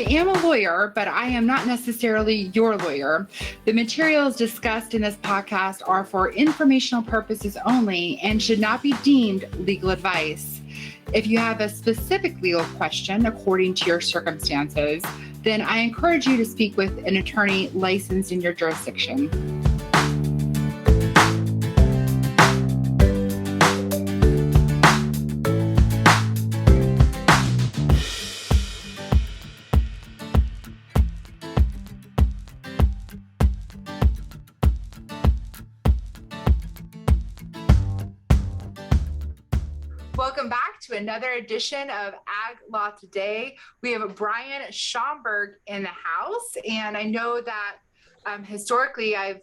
am a lawyer, but I am not necessarily your lawyer. The materials discussed in this podcast are for informational purposes only and should not be deemed legal advice. If you have a specific legal question according to your circumstances, then I encourage you to speak with an attorney licensed in your jurisdiction. Welcome back to another edition of Ag Law Today. We have Brian Schaumburg in the house, and I know that historically I've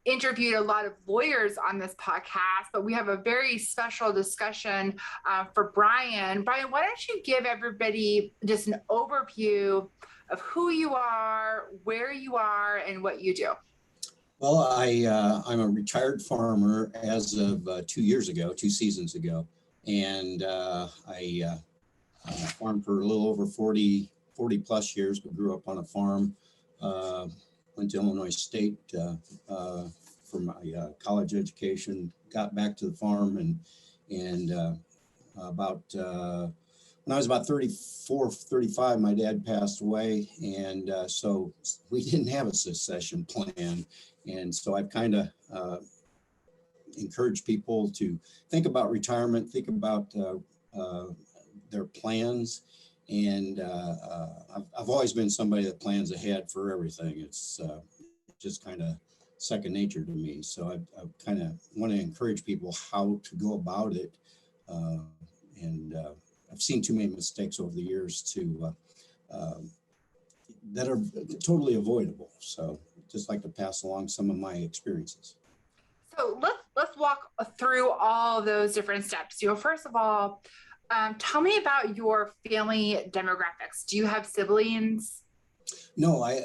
interviewed a lot of lawyers on this podcast, but we have a very special discussion for Brian. Brian, why don't you give everybody just an overview of who you are, where you are, and what you do? Well, I'm a retired farmer as of 2 seasons ago. And I farmed for a little over 40 plus years, but grew up on a farm, went to Illinois State for my college education, got back to the farm and about when I was about 34, 35, my dad passed away. And so we didn't have a succession plan. And so I've kind of encourage people to think about retirement, think about their plans. And I've always been somebody that plans ahead for everything. It's just kind of second nature to me. So I kind of want to encourage people how to go about it. And I've seen too many mistakes over the years that are totally avoidable. So just like to pass along some of my experiences. So let's walk through all of those different steps. First of all, tell me about your family demographics. Do you have siblings? No, I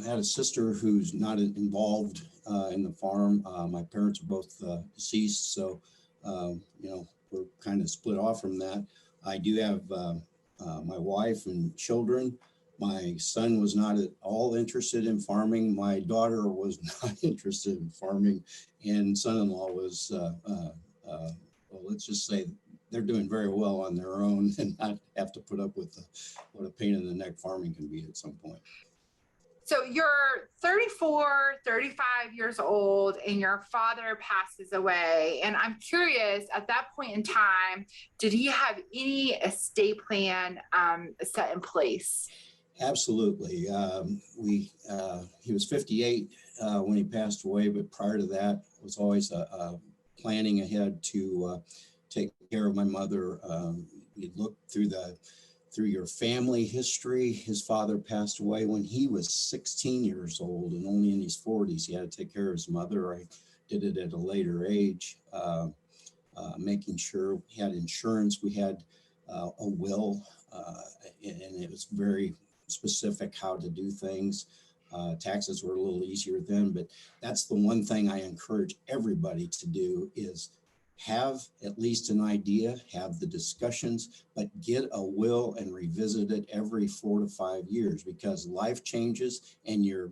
had a sister who's not involved in the farm. My parents are both deceased, so we're kind of split off from that. I do have my wife and children. My son was not at all interested in farming. My daughter was not interested in farming, and son-in-law was, well, let's just say they're doing very well on their own and not have to put up with what a pain in the neck farming can be at some point. So you're 34, 35 years old, and your father passes away. And I'm curious, at that point in time, did he have any estate plan set in place? Absolutely. He was 58 when he passed away, but prior to that was always planning ahead to take care of my mother. You look through your family history. His father passed away when he was 16 years old, and only in his 40s he had to take care of his mother. I did it at a later age, making sure we had insurance. We had a will, and it was very specific how to do things. Taxes were a little easier then, but that's the one thing I encourage everybody to do is have at least an idea, have the discussions, but get a will and revisit it every 4 to 5 years, because life changes and your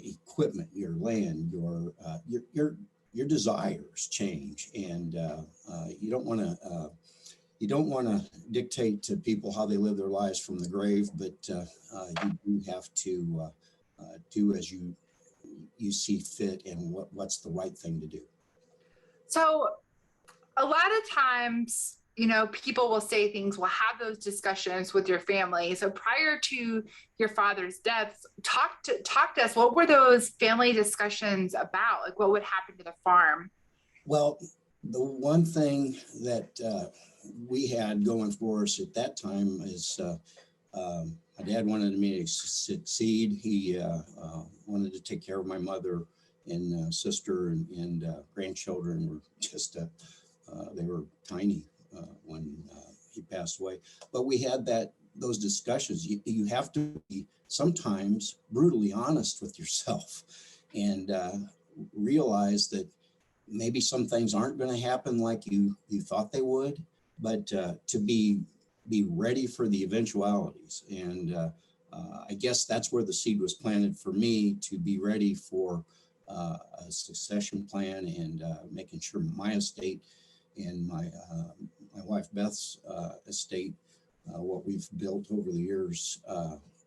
equipment, your land, your desires change, and you don't want to. You don't want to dictate to people how they live their lives from the grave, but you do have to do as you see fit and what's the right thing to do. So a lot of times, people will say things, will have those discussions with your family. So prior to your father's death, talk to us. What were those family discussions about? Like, what would happen to the farm? Well, the one thing that we had going for us at that time is my dad wanted me to succeed. He wanted to take care of my mother and sister and grandchildren. Were just they were tiny when he passed away. But we had those discussions. You have to be sometimes brutally honest with yourself and realize that maybe some things aren't going to happen like you thought they would, but to be be ready for the eventualities. And I guess that's where the seed was planted for me, to be ready for a succession plan, and making sure my estate and my wife Beth's estate, what we've built over the years,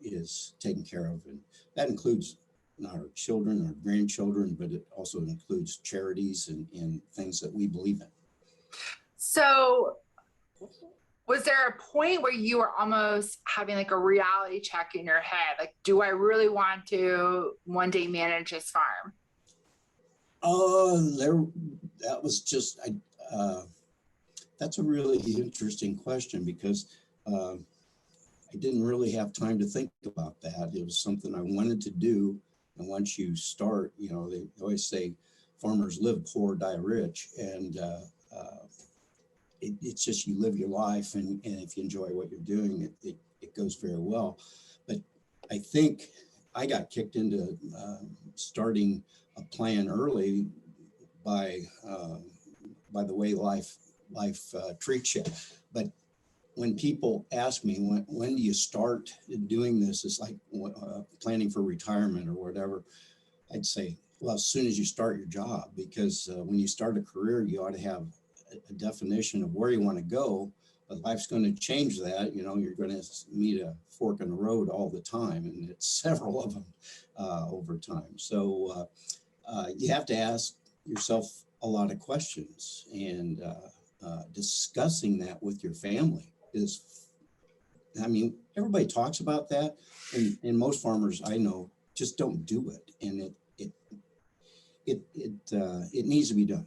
is taken care of. And that includes not our children, our grandchildren, but it also includes charities and things that we believe in. So was there a point where you were almost having like a reality check in your head? Like, do I really want to one day manage this farm? That was just, that's a really interesting question, because I didn't really have time to think about that. It was something I wanted to do. And once you start, they always say farmers live poor, die rich. And it's just, you live your life, and if you enjoy what you're doing, it goes very well. But I think I got kicked into starting a plan early by the way life treats you. But when people ask me, when do you start doing this, it's like planning for retirement or whatever, I'd say, well, as soon as you start your job, because when you start a career, you ought to have a definition of where you want to go. But life's going to change that. You're going to meet a fork in the road all the time, and it's several of them over time. So you have to ask yourself a lot of questions, and discussing that with your family is, everybody talks about that, and most farmers I know just don't do it, and it needs to be done.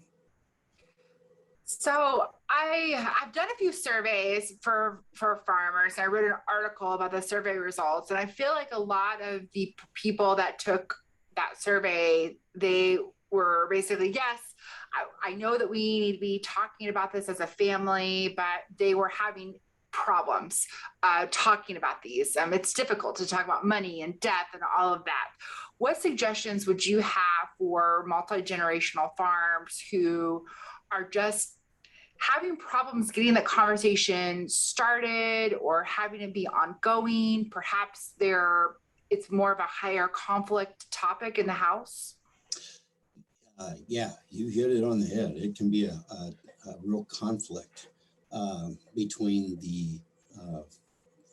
So I've done a few surveys for farmers. I wrote an article about the survey results, and I feel like a lot of the people that took that survey, they were basically, yes, I know that we need to be talking about this as a family, but they were having problems talking about these. It's difficult to talk about money and death and all of that. What suggestions would you have for multi-generational farms who are just having problems getting the conversation started, or having it be ongoing? Perhaps it's more of a higher conflict topic in the house. Yeah, you hit it on the head. It can be a real conflict between the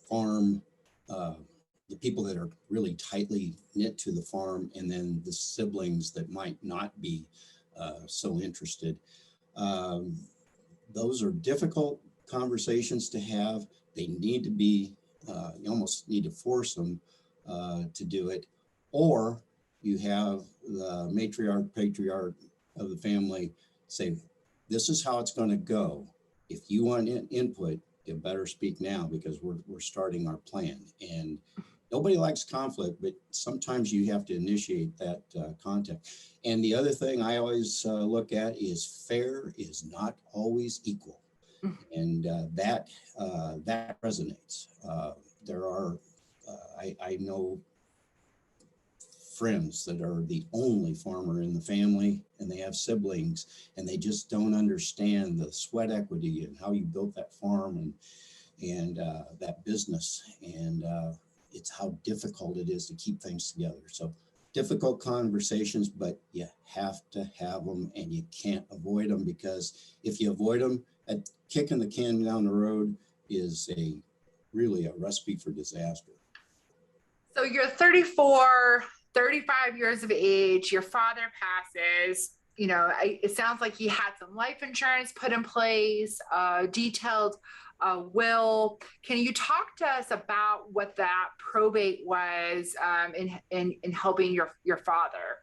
farm, the people that are really tightly knit to the farm, and then the siblings that might not be so interested. Those are difficult conversations to have. They need to be, you almost need to force them to do it. Or you have the matriarch, patriarch of the family say, this is how it's going to go. If you want input, you better speak now, because we're starting our plan. And nobody likes conflict, but sometimes you have to initiate that contact. And the other thing I always look at is fair is not always equal. And that resonates. There are, I know friends that are the only farmer in the family, and they have siblings, and they just don't understand the sweat equity and how you built that farm and that business, and it's how difficult it is to keep things together. So difficult conversations, but you have to have them, and you can't avoid them, because if you avoid them, kicking the can down the road is really a recipe for disaster. So you're 34, 35 years of age, your father passes, it sounds like he had some life insurance put in place, detailed will. Can you talk to us about what that probate was in helping your father?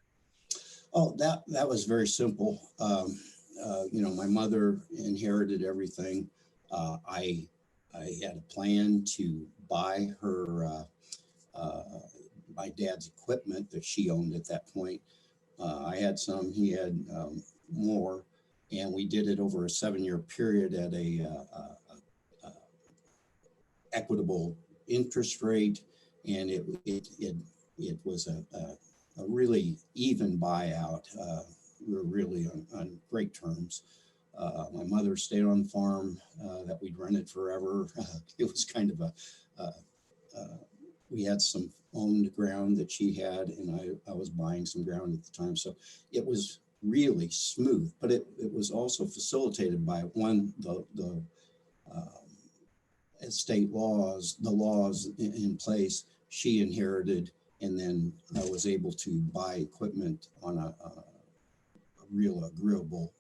Oh, that was very simple. My mother inherited everything. I had a plan to buy her my dad's equipment that she owned at that point. I had some, he had more, and we did it over a 7-year period at a equitable interest rate, and it was a really even buyout. We were really on great terms. My mother stayed on the farm that we'd rented forever. It was kind of we had some owned ground that she had, and I was buying some ground at the time. So it was really smooth, but it was also facilitated by the state laws, the laws in place she inherited, and then I was able to buy equipment on a real agreeable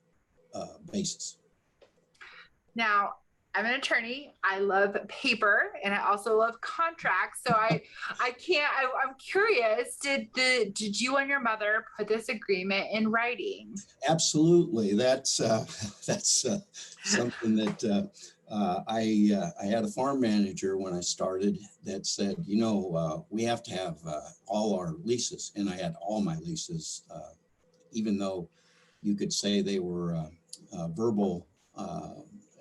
basis. Now, I'm an attorney. I love paper and I also love contracts. So I'm curious, did you and your mother put this agreement in writing? Absolutely. That's something that I had a farm manager when I started that said, we have to have all our leases. And I had all my leases, even though you could say they were verbal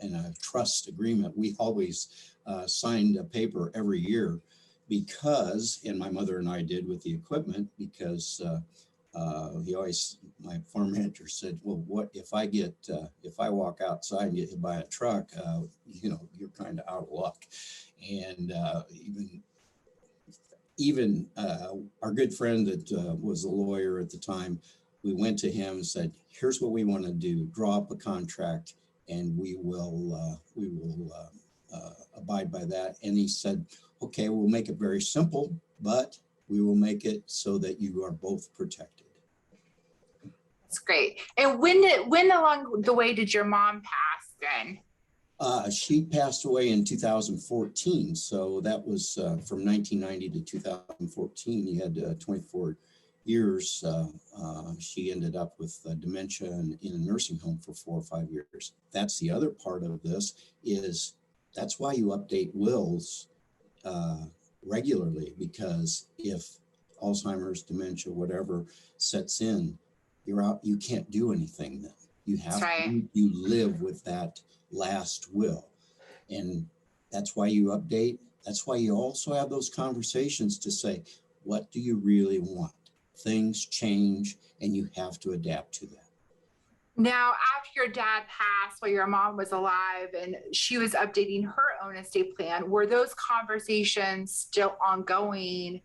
and a trust agreement. We always signed a paper every year because, and my mother and I did with the equipment, because my farm manager said, well, what if I walk outside and get hit by a truck, you're kind of out of luck. And even our good friend that was a lawyer at the time, we went to him and said, here's what we want to do, draw up a contract, and we will abide by that. And he said, okay, we'll make it very simple, but we will make it so that you are both protected. That's great. And when along the way did your mom pass then? She passed away in 2014. So that was from 1990 to 2014. You had 24 years. She ended up with dementia and in a nursing home for 4 or 5 years. That's the other part of this is that's why you update wills regularly, because if Alzheimer's, dementia, whatever sets in, you're out, you can't do anything then. You have to, you live with that last will. And that's why you update. That's why you also have those conversations to say, what do you really want? Things change and you have to adapt to that. Now, after your dad passed while your mom was alive and she was updating her own estate plan, were those conversations still ongoing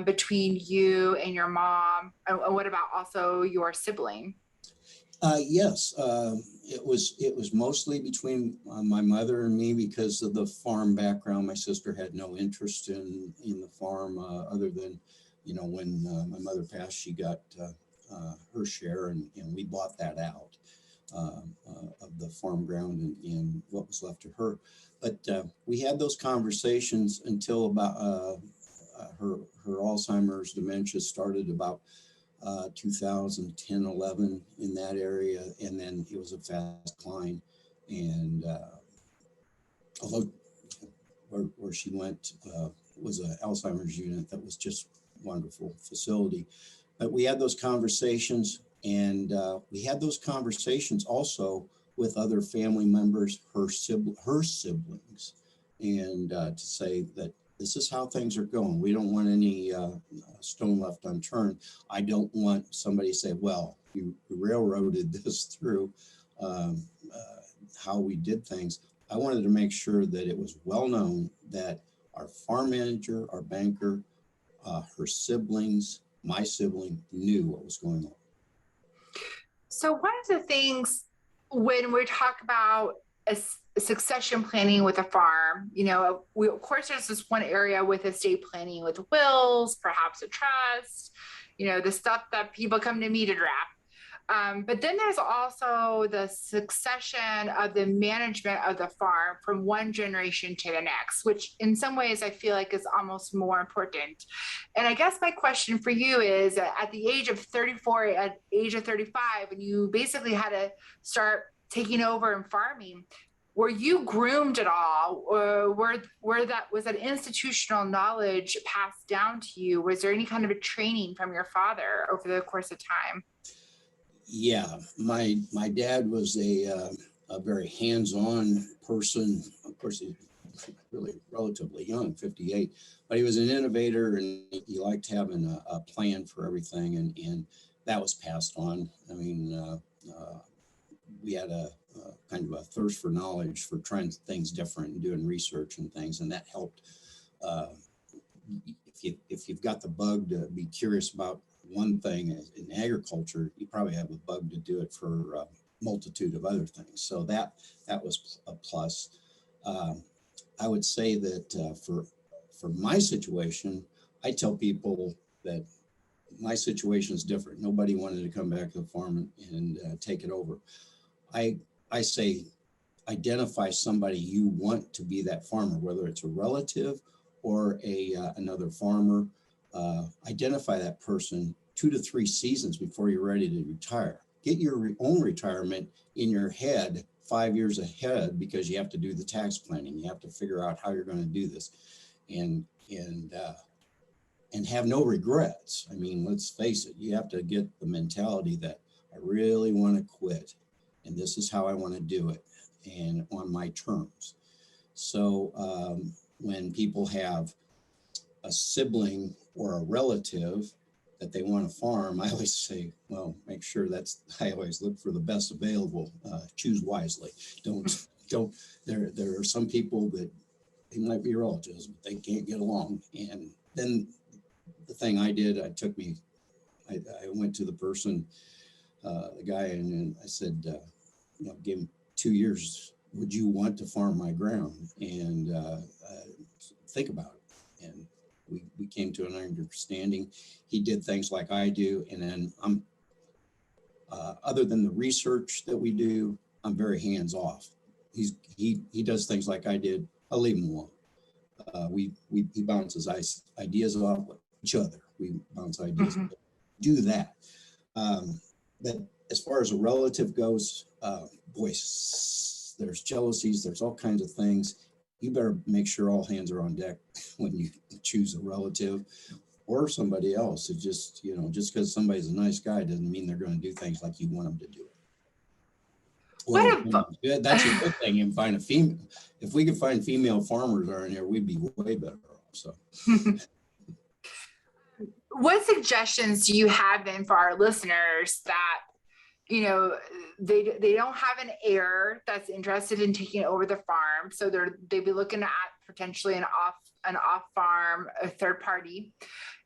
between you and your mom? And what about also your sibling? Yes, it was mostly between my mother and me because of the farm background. My sister had no interest in the farm other than, when my mother passed, she got her share, and we bought that out of the farm ground and what was left to her. But we had those conversations until about her Alzheimer's, dementia started about 2010, 11 in that area, and then it was a fast decline. And although where she went was an Alzheimer's unit that was just wonderful facility. But we had those conversations, and we had those conversations also with other family members, her siblings, and to say that this is how things are going. We don't want any stone left unturned. I don't want somebody to say, well, you railroaded this through how we did things. I wanted to make sure that it was well known that our farm manager, our banker, her siblings, my sibling knew what was going on. So one of the things when we talk about succession planning with a farm, of course, there's this one area with estate planning with wills, perhaps a trust, the stuff that people come to me to draft. But then there's also the succession of the management of the farm from one generation to the next, which in some ways I feel like is almost more important. And I guess my question for you is, at the age of 34, at age of 35, when you basically had to start taking over and farming, were you groomed at all, or was that institutional knowledge passed down to you? Was there any kind of a training from your father over the course of time? Yeah, my dad was a very hands-on person. Of course, he's really relatively young, 58, but he was an innovator, and he liked having a plan for everything, and that was passed on. I mean, we had a kind of a thirst for knowledge, for trying things different and doing research and things, and that helped. If you've got the bug to be curious about one thing in agriculture, you probably have a bug to do it for a multitude of other things. So that was a plus. I would say that for my situation, I tell people that my situation is different. Nobody wanted to come back to the farm and take it over. I say, identify somebody you want to be that farmer, whether it's a relative or another farmer. Identify that person 2 to 3 seasons before you're ready to retire. Get your own retirement in your head 5 years ahead, because you have to do the tax planning. You have to figure out how you're going to do this, and have no regrets. I mean, let's face it, you have to get the mentality that I really want to quit, and this is how I want to do it, and on my terms. So when people have a sibling or a relative that they want to farm, I always say, well, make sure I always look for the best available. Choose wisely. Don't. There are some people that they might be relatives, but they can't get along. And then the thing I did, I went to the person, the guy, and I said, give him 2 years. Would you want to farm my ground? And think about it. And we came to an understanding. He did things like I do, and then I'm, other than the research that we do, I'm very hands off. He does things like I did. I'll leave him alone. He bounces ideas off each other. We bounce ideas. Mm-hmm. Do that. But as far as a relative goes, boy, there's jealousies. There's all kinds of things. You better make sure all hands are on deck when you choose a relative or somebody else. It just because somebody's a nice guy doesn't mean they're going to do things like you want them to do it. Well, that's a good thing. You can find a female. If we could find female farmers around here, we'd be way better off. So, what suggestions do you have then for our listeners that they don't have an heir that's interested in taking over the farm, so they'd be looking at potentially an off farm, a third party,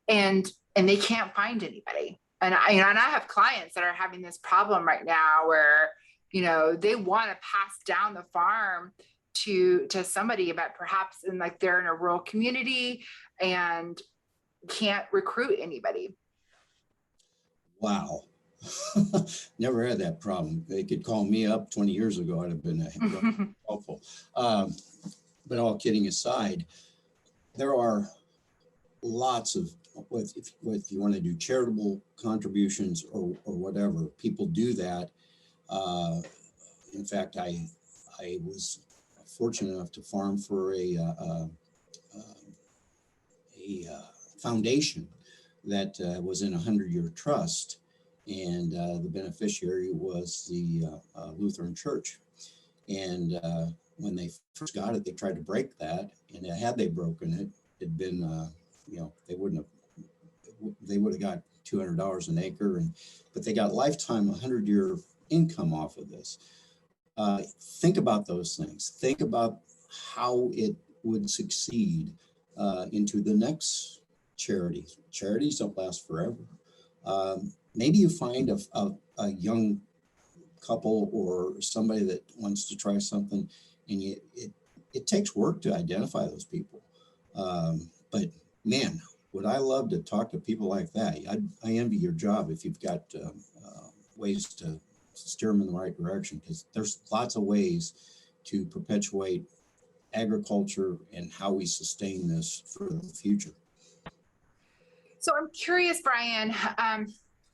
and they can't find anybody. And I have clients that are having this problem right now where they want to pass down the farm to somebody, but perhaps they're in a rural community and can't recruit anybody. Wow. Never had that problem. They could call me up 20 years ago. I'd have been helpful. But all kidding aside, there are lots of, if you want to do charitable contributions or whatever, people do that. In fact, I was fortunate enough to farm for a foundation that was in a 100-year trust. And the beneficiary was the Lutheran Church. And when they first got it, they tried to break that. And had they broken it, it'd been, they would have got $200 an acre. But they got lifetime 100-year income off of this. Think about those things. Think about how it would succeed into the next charity. Charities don't last forever. Maybe you find a young couple or somebody that wants to try something, and it takes work to identify those people. But man, would I love to talk to people like that. I envy your job if you've got ways to steer them in the right direction, because there's lots of ways to perpetuate agriculture and how we sustain this for the future. So I'm curious, Brian,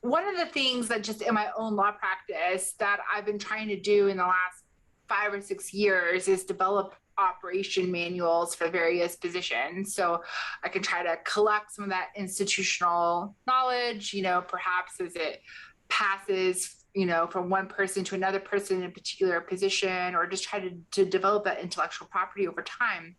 one of the things that just in my own law practice that I've been trying to do in the last 5 or 6 years is develop operation manuals for various positions. So I can try to collect some of that institutional knowledge, perhaps as it passes, from one person to another person in a particular position, or just try to develop that intellectual property over time.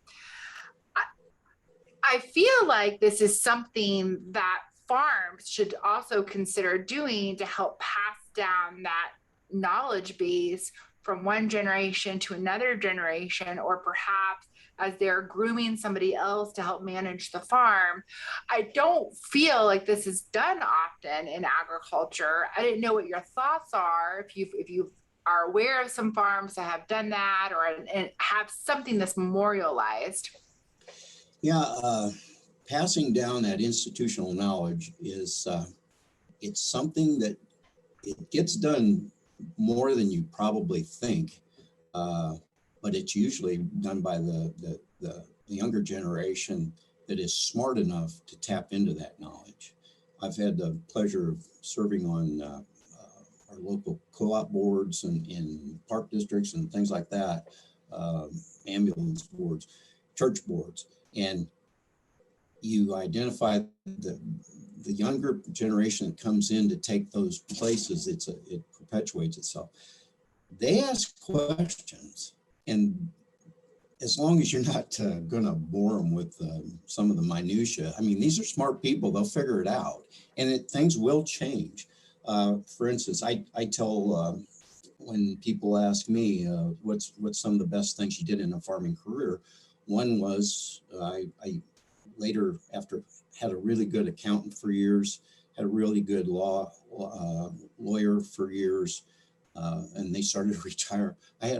I feel like this is something that farms should also consider doing to help pass down that knowledge base from one generation to another generation, or perhaps as they're grooming somebody else to help manage the farm. I don't feel like this is done often in agriculture. I didn't know what your thoughts are, if you are aware of some farms that have done that, or and have something that's memorialized. Yeah, passing down that institutional knowledge is it's something that it gets done more than you probably think, but it's usually done by the younger generation that is smart enough to tap into that knowledge. I've had the pleasure of serving on our local co-op boards and in park districts and things like that, ambulance boards, church boards, and you identify the younger generation that comes in to take those places. It perpetuates itself. They ask questions, and as long as you're not going to bore them with some of the minutia, I mean, these are smart people. They'll figure it out, and things will change. For instance, I tell when people ask me what's some of the best things you did in a farming career, one was I later, after had a really good accountant for years, had a really good lawyer for years, and they started to retire. I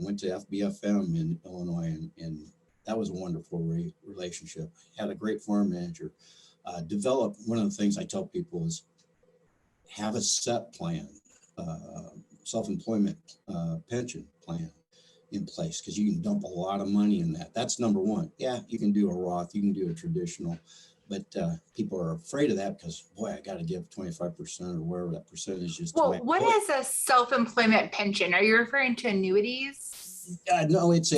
went to FBFM in Illinois, and that was a wonderful relationship. Had a great farm manager. Develop, one of the things I tell people is have a set plan, self-employment pension plan in place, because you can dump a lot of money in that. That's number one. Yeah, you can do a Roth, you can do a traditional, but people are afraid of that because, boy, I got to give 25% or wherever that percentage is. Well, what is a self-employment pension? Are you referring to annuities? No, it's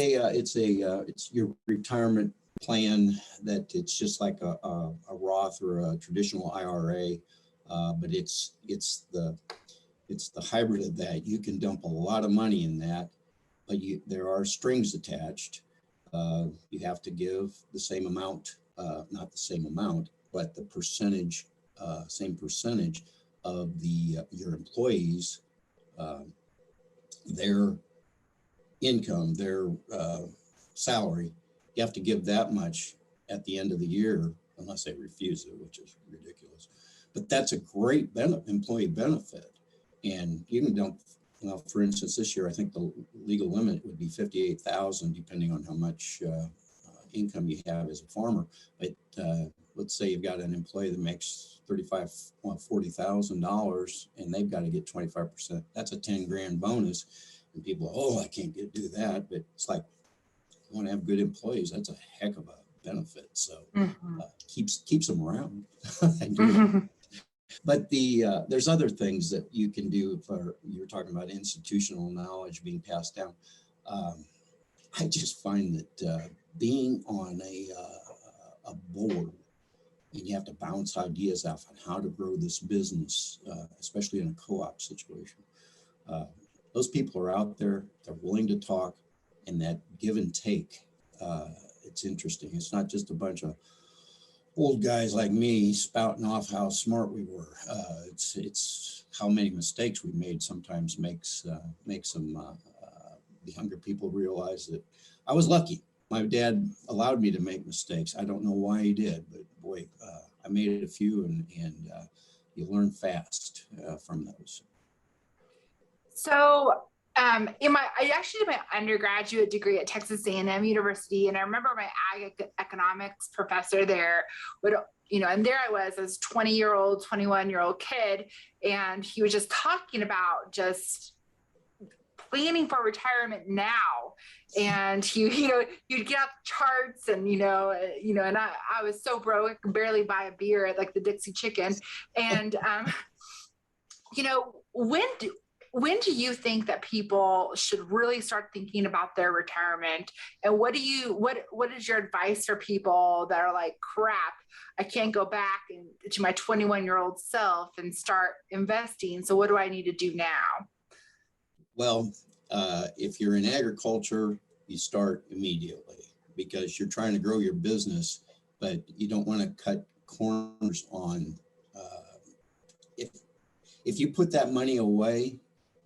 your retirement plan. That it's just like a Roth or a traditional IRA, but it's the hybrid of that. You can dump a lot of money in that, but there are strings attached. You have to give the same amount, not the same amount, but the percentage, same percentage of your employees, their income, their salary. You have to give that much at the end of the year, unless they refuse it, which is ridiculous. But that's a great employee benefit, and you can dump. Well, for instance, this year, I think the legal limit would be $58,000, depending on how much income you have as a farmer. But let's say you've got an employee that makes $40,000, and they've got to get 25%. That's a 10 grand bonus. And people, I can't do that. But it's like, you want to have good employees. That's a heck of a benefit. So keeps them around. But there's other things that you can do. You're talking about institutional knowledge being passed down. I just find that being on a board, and you have to bounce ideas off on how to grow this business, especially in a co-op situation. Those people are out there. They're willing to talk, and that give and take. It's interesting. It's not just a bunch of old guys like me spouting off how smart we were. It's how many mistakes we made sometimes makes them the younger people realize that I was lucky. My dad allowed me to make mistakes. I don't know why he did, but boy, I made a few, and you learn fast from those. So I actually did my undergraduate degree at Texas A&M University, and I remember my ag economics professor there would, and there I was as 20-year-old, 21-year-old kid, and he was just talking about just planning for retirement now. And you'd get out the charts, and and I was so broke, I could barely buy a beer at like the Dixie Chicken. And when do you think that people should really start thinking about their retirement? And what is your advice for people that are like, crap, I can't go back to my 21-year-old self and start investing. So what do I need to do now? Well, if you're in agriculture, you start immediately, because you're trying to grow your business, but you don't want to cut corners on, if you put that money away,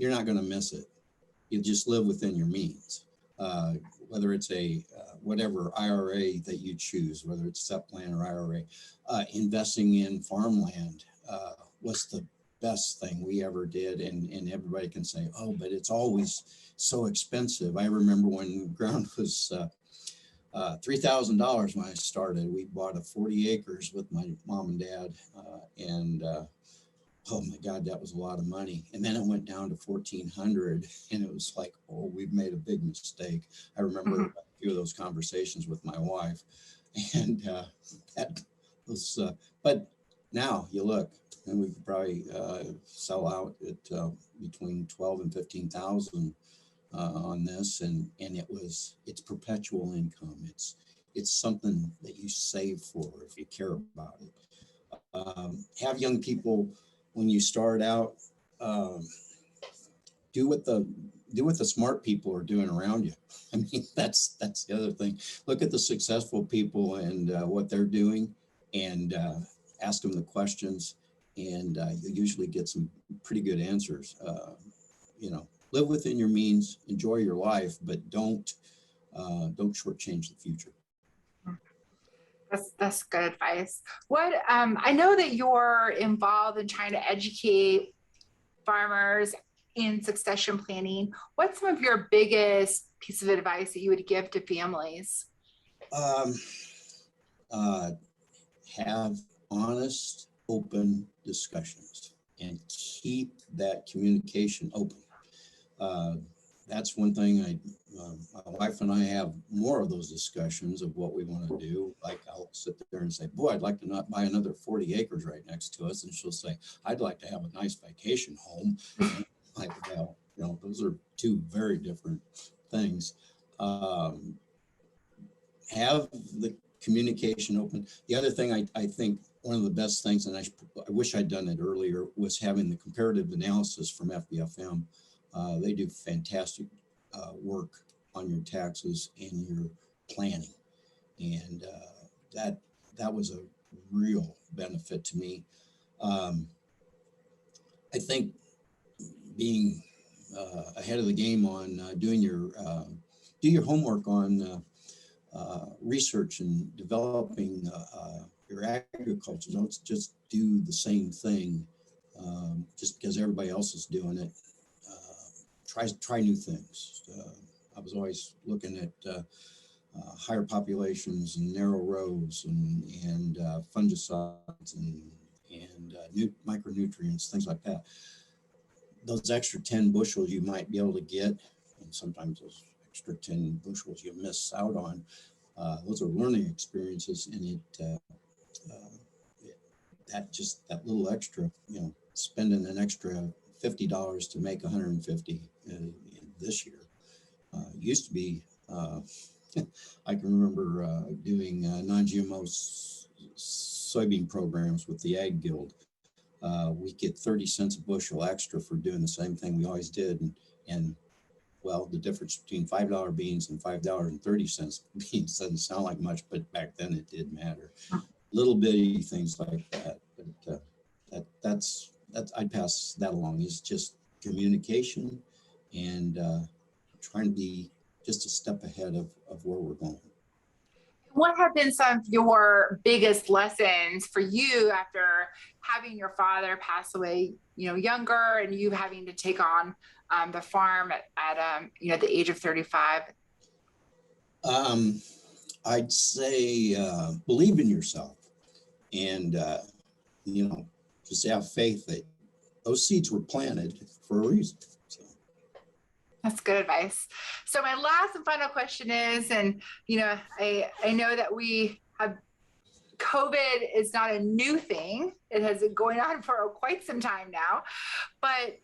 you're not going to miss it. You just live within your means. Whether it's a whatever IRA that you choose, whether it's SEP plan or IRA, investing in farmland was the best thing we ever did. And everybody can say, oh, but it's always so expensive. I remember when ground was $3,000 when I started. We bought a 40 acres with my mom and dad, and oh my God, that was a lot of money. And then it went down to 1,400, and it was like, oh, we've made a big mistake. I remember a few of those conversations with my wife, and that was. But now you look, and we could probably sell out at between 12 and 15,000 on this, and it's perpetual income. It's something that you save for if you care about it. Have young people, when you start out, do what the smart people are doing around you. I mean, that's the other thing. Look at the successful people and what they're doing, and ask them the questions, and you usually get some pretty good answers. Live within your means, enjoy your life, but don't shortchange the future. That's good advice. What I know that you're involved in trying to educate farmers in succession planning. What's some of your biggest piece of advice that you would give to families? Have honest, open discussions and keep that communication open. That's one thing my wife and I have more of those discussions of what we want to do. Like, I'll sit there and say, boy, I'd like to not buy another 40 acres right next to us. And she'll say, I'd like to have a nice vacation home. Like, well, those are two very different things. Have the communication open. The other thing I think one of the best things, and I wish I'd done it earlier, was having the comparative analysis from FBFM. They do fantastic work on your taxes and your planning, and that was a real benefit to me. I think being ahead of the game on do your homework on research and developing your agriculture. Don't just do the same thing just because everybody else is doing it. Try new things. I was always looking at higher populations and narrow rows and fungicides and new micronutrients, things like that. Those extra 10 bushels you might be able to get, and sometimes those extra 10 bushels you miss out on, those are learning experiences, and that little extra, spending an extra $50 to make 150 this year used to be. I can remember doing non-GMO soybean programs with the Ag Guild. We get 30 cents a bushel extra for doing the same thing we always did, and well, the difference between $5 beans and $5.30 beans doesn't sound like much, but back then it did matter. Little bitty things like that, but that's I'd pass that along. Is just communication and trying to be just a step ahead of where we're going. What have been some of your biggest lessons for you after having your father pass away, younger, and you having to take on the farm at the age of 35? I'd say believe in yourself, and just have faith that those seeds were planted for a reason. So. That's good advice. So my last and final question is, and I know that we have COVID is not a new thing. It has been going on for quite some time now, but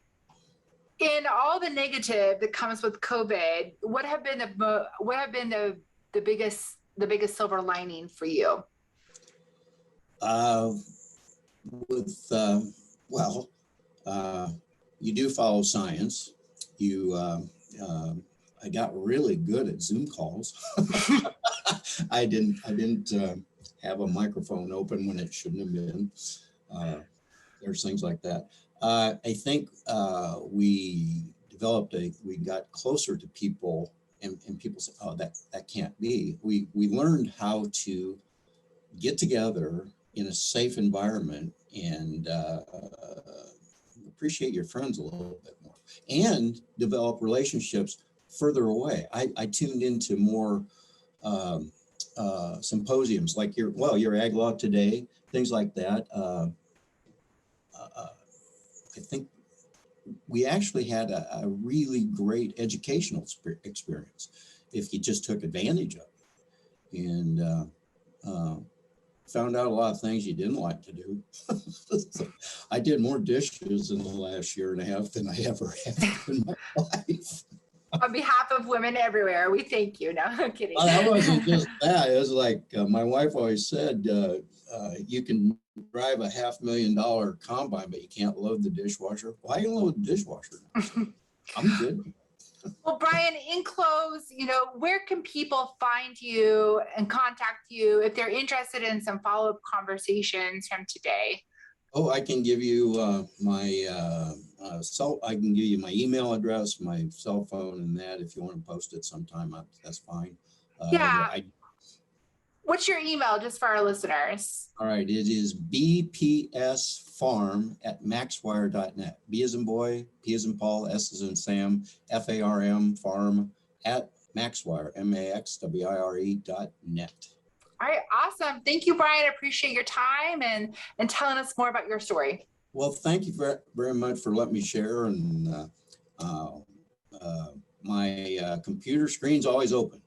in all the negative that comes with COVID, what have been the biggest silver lining for you? You do follow science. I got really good at Zoom calls. I didn't have a microphone open when it shouldn't have been. There's things like that. I think we got closer to people, and people said, oh, that can't be. We learned how to get together in a safe environment and appreciate your friends a little bit more and develop relationships further away. I tuned into more um, symposiums like your Ag Law Today, things like that. I think we actually had a really great educational experience if you just took advantage of it, and found out a lot of things you didn't like to do. So I did more dishes in the last year and a half than I ever have in my life. On behalf of women everywhere, we thank you. No, I'm kidding. Well, that wasn't just that. It was like my wife always said, you can drive a $500,000 combine, but you can't load the dishwasher. Why you load the dishwasher? I'm good. Well, Brian, in close, where can people find you and contact you if they're interested in some follow-up conversations from today? Oh, I can give you I can give you my email address, my cell phone, and that if you want to post it sometime, that's fine. Yeah. What's your email, just for our listeners? All right, it is bpsfarm@maxwire.net. B as in boy, P as in Paul, S as in Sam, FARM, farm @maxwire, MAXWIRE.net. All right, awesome. Thank you, Brian. I appreciate your time and telling us more about your story. Well, thank you very much for letting me share, and my computer screen's always open.